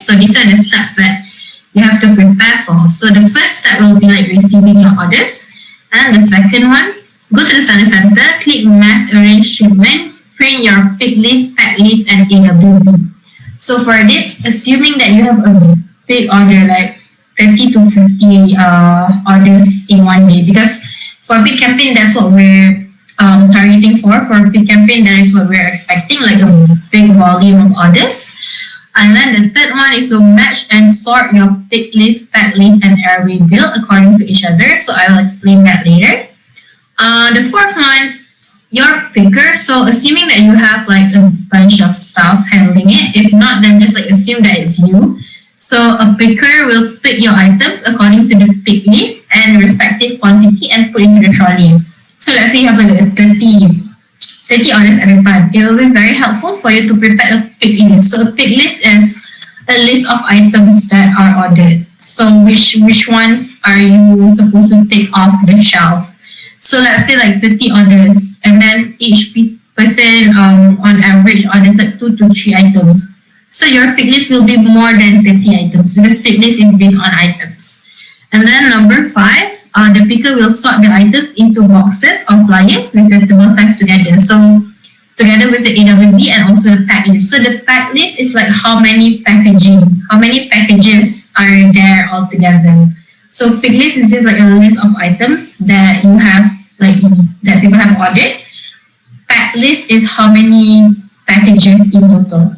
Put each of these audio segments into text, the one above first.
So these are the steps that you have to prepare for. So the first step will be like receiving your orders. And the second one, go to the seller center, click mass arrange shipment, print your pick list, pack list, and AWB. So for this, assuming that you have a big order like 30 to 50 orders in one day, because for big campaign, that's what we're targeting for. For big campaign, that is what we're expecting, like a big volume of orders. And then the third one is to match and sort your pick list, pack list, and airway bill according to each other. So I will explain that later. The fourth one, your picker. So assuming that you have like a bunch of staff handling it, if not, then just like assume that it's you. So a picker will pick your items according to the pick list and respective quantity and put into the trolley. So let's say you have like a 30 orders at a time. It will be very helpful for you to prepare a pick list. So a pick list is a list of items that are ordered. So which ones are you supposed to take off the shelf? So let's say like 30 orders, and then each person on average orders like 2 to 3 items. So your pick list will be more than 30 items because pick list is based on items. And then number 5, the picker will sort the items into boxes or flyers with suitable size together. So together with the AWB and also the pack list. So the pack list is like how many packages are there all together. So pick list is just like a list of items that you have, like that people have ordered. Pack list is how many packages in total.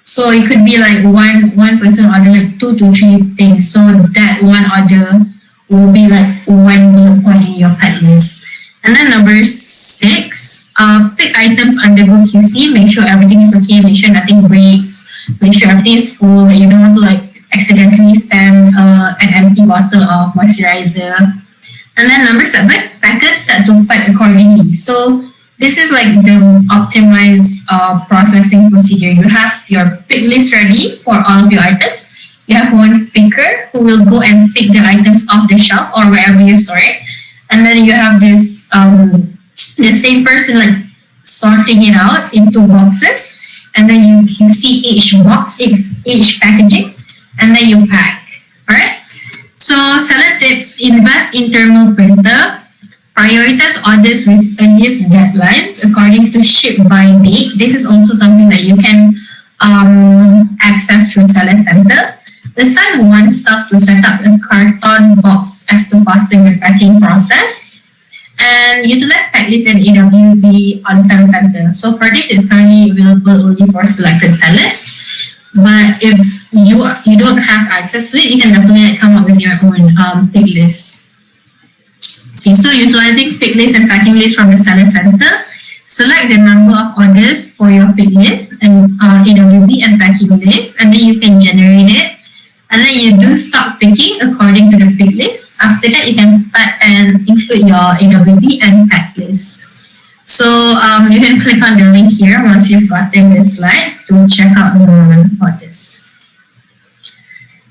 So it could be like one person order like 2 to 3 things. So that one order will be like 1 bullet point in your pack list. And then number 6, pick items undergo QC. Make sure everything is okay. Make sure nothing breaks. Make sure everything is full. You don't want to like accidentally send an empty bottle of moisturizer. And then number 7, packers start to pack accordingly. So this is like the optimized processing procedure. You have your pick list ready for all of your items. You have one picker who will go and pick the items off the shelf or wherever you store it. And then you have this the same person like sorting it out into boxes. And then you see each box, each packaging, and then you pack. Alright? So seller tips: invest in thermal printer. Prioritize orders with earliest deadlines according to ship by date. This is also something that you can access through Seller Center. Assign one staff to set up a carton box as to fasten the packing process. And utilize packlist and AWB on Seller Center. So for this, it's currently available only for selected sellers. But if you don't have access to it, you can definitely come up with your own pick list. Okay, so utilizing pick list and packing list from the Seller Center, select the number of orders for your pick list and AWB and packing list, and then you can generate it. And then you do stock picking according to the pick list. After that, you can pack and include your AWB and pack list. So you can click on the link here once you've gotten the slides to check out more about this.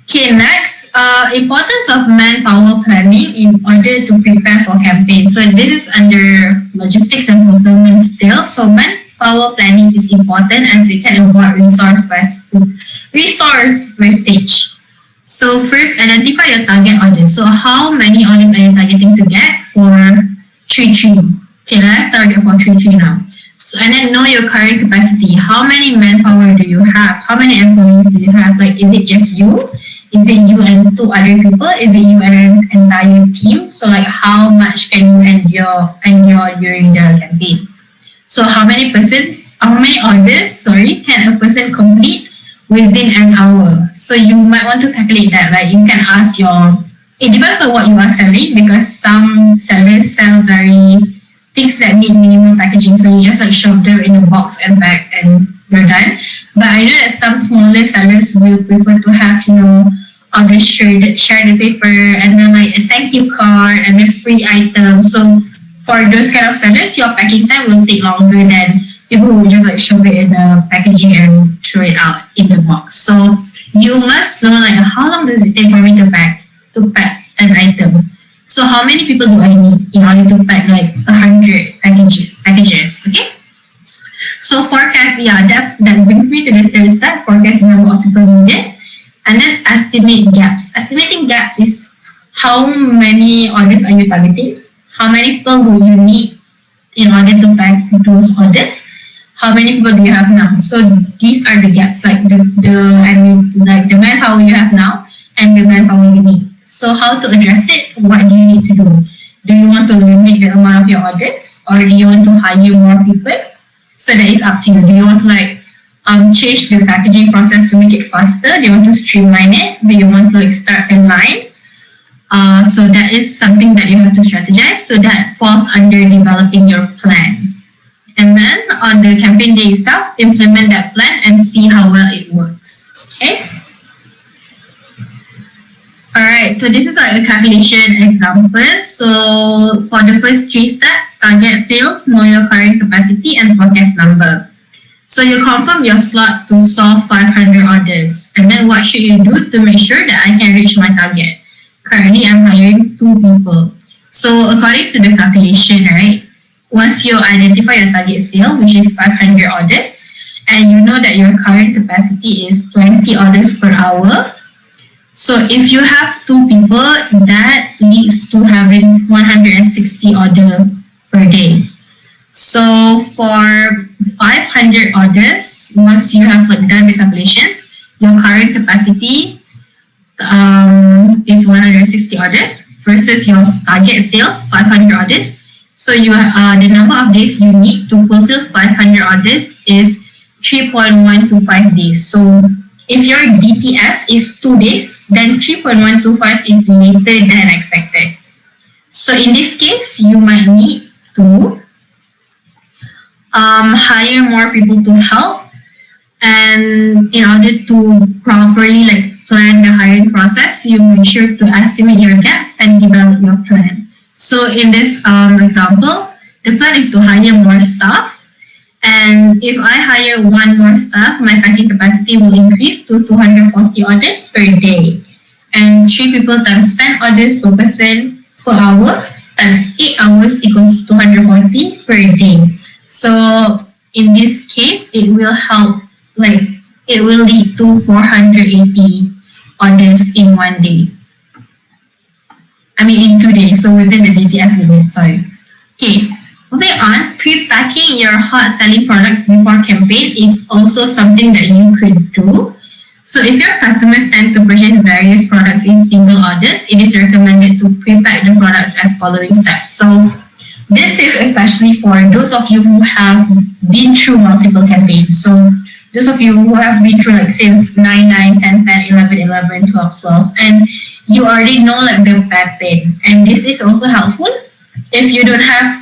Okay, next, importance of manpower planning in order to prepare for campaign. So this is under logistics and fulfillment still. So manpower planning is important as it can avoid resource wastage. So first, identify your target audience. So how many orders are you targeting to get for 3-3? Okay, let's target for 3-3 now. So, and then know your current capacity. How many manpower do you have? How many employees do you have? Like, is it just you? Is it you and 2 other people? Is it you and an entire team? So like how much can you endure during the campaign? So how many orders, can a person complete within an hour? So you might want to calculate that. Like you can ask it depends on what you are selling, because some sellers sell things that need minimal packaging. So you just like shove them in a box and bag and you're done. But I know that some smaller sellers will prefer to have, all the shredded paper and then like a thank you card and a free item. So for those kind of sellers, your packing time will take longer than people who just like shove it in the packaging and throw it out in the box. So you must know like how long does it take for me to pack an item. So how many people do I need in order to pack like 100 packages, okay? So forecast, that brings me to the third step, forecast the number of people needed. estimate gaps. Estimating gaps is how many orders are you targeting? How many people will you need in order to pack those orders? How many people do you have now? So these are the gaps, like the manpower you have now and the manpower you need. So how to address it? What do you need to do? Do you want to limit the amount of your orders, or do you want to hire more people? So that is up to you. Do you want to change the packaging process to make it faster? Do you want to streamline it? Do you want to start a line? So that is something that you have to strategize. So that falls under developing your plan. And then on the campaign day itself, implement that plan and see how well it works. Okay. Alright, so this is like a calculation example. So for the first 3 steps, target sales, know your current capacity, and forecast number. So you confirm your slot to solve 500 orders. And then what should you do to make sure that I can reach my target? Currently, I'm hiring 2 people. So according to the calculation, right, once you identify your target sale, which is 500 orders, and you know that your current capacity is 20 orders per hour, so if you have 2 people, that leads to having 160 orders per day. So for 500 orders, once you have done the calculations, your current capacity is 160 orders versus your target sales 500 orders. So you the number of days you need to fulfill 500 orders is 3.125 days. So if your DPS is 2 days, then 3.125 is later than expected. So in this case, you might need to hire more people to help, and in order to properly plan the hiring process, you make sure to estimate your gaps and develop your plan. So in this example, the plan is to hire more staff. And if I hire 1 more staff, my packing capacity will increase to 240 orders per day. And 3 people times 10 orders per person per hour times 8 hours equals 240 per day. So in this case, it will help, it will lead to 480 orders in 1 day. In 2 days, so within the DTF limit, sorry. Okay. Moving on, pre-packing your hot selling products before campaign is also something that you could do. So if your customers tend to purchase various products in single orders, it is recommended to pre-pack the products as following steps. So this is especially for those of you who have been through multiple campaigns. So those of you who have been through since 9, 9, 10, 10, 11, 11, 12, 12, and you already know the pattern. And this is also helpful if you don't have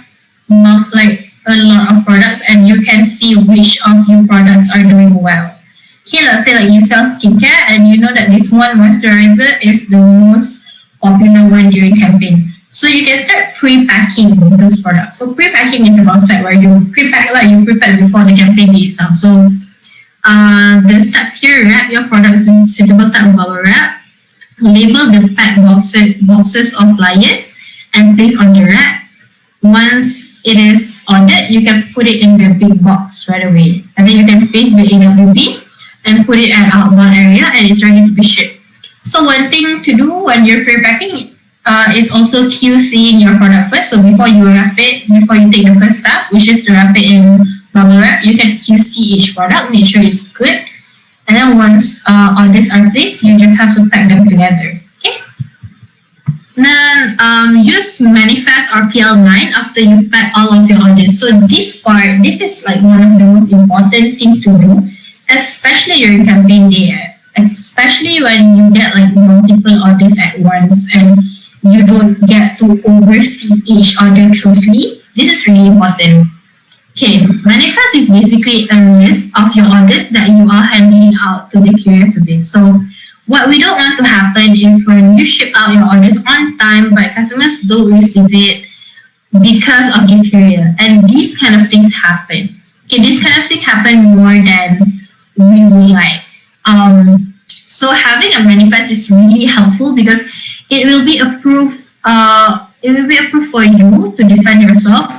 a lot of products and you can see which of your products are doing well. Okay, let's say you sell skincare and you know that this one moisturizer is the most popular one during campaign. So you can start pre-packing those products. So pre-packing is a concept where you pre-pack before the campaign day itself. So the steps here: wrap your products with suitable type of bubble wrap, label the packed boxes of flyers, and place on the rack. Once it is ordered, you can put it in the big box right away. And then you can paste the AWB and put it at outbound area, and it's ready to be shipped. So one thing to do when you're pre-packing is also QCing your product first. So before you wrap it, before you take the first step, which is to wrap it in bubble wrap, you can QC each product, make sure it's good. And then once orders are placed, you just have to pack them together. Then use manifest or PL9 after you pack all of your orders. So this is one of the most important thing to do, especially during campaign day, especially when you get multiple orders at once and you don't get to oversee each order closely. This is really important. Okay, manifest is basically a list of your orders that you are handing out to the courier service. So what we don't want to happen is when you ship out your orders on time, but customers don't receive it because of the courier. And these kind of things happen. Okay, these kind of things happen more than we would like. So having a manifest is really helpful because it will be a proof. It will be a proof for you to defend yourself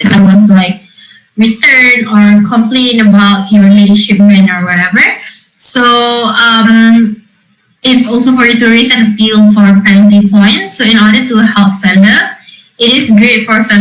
if I want to return or complain about your late shipment or whatever. So it is also for you to raise an appeal for penalty points. So in order to help seller, it is great for seller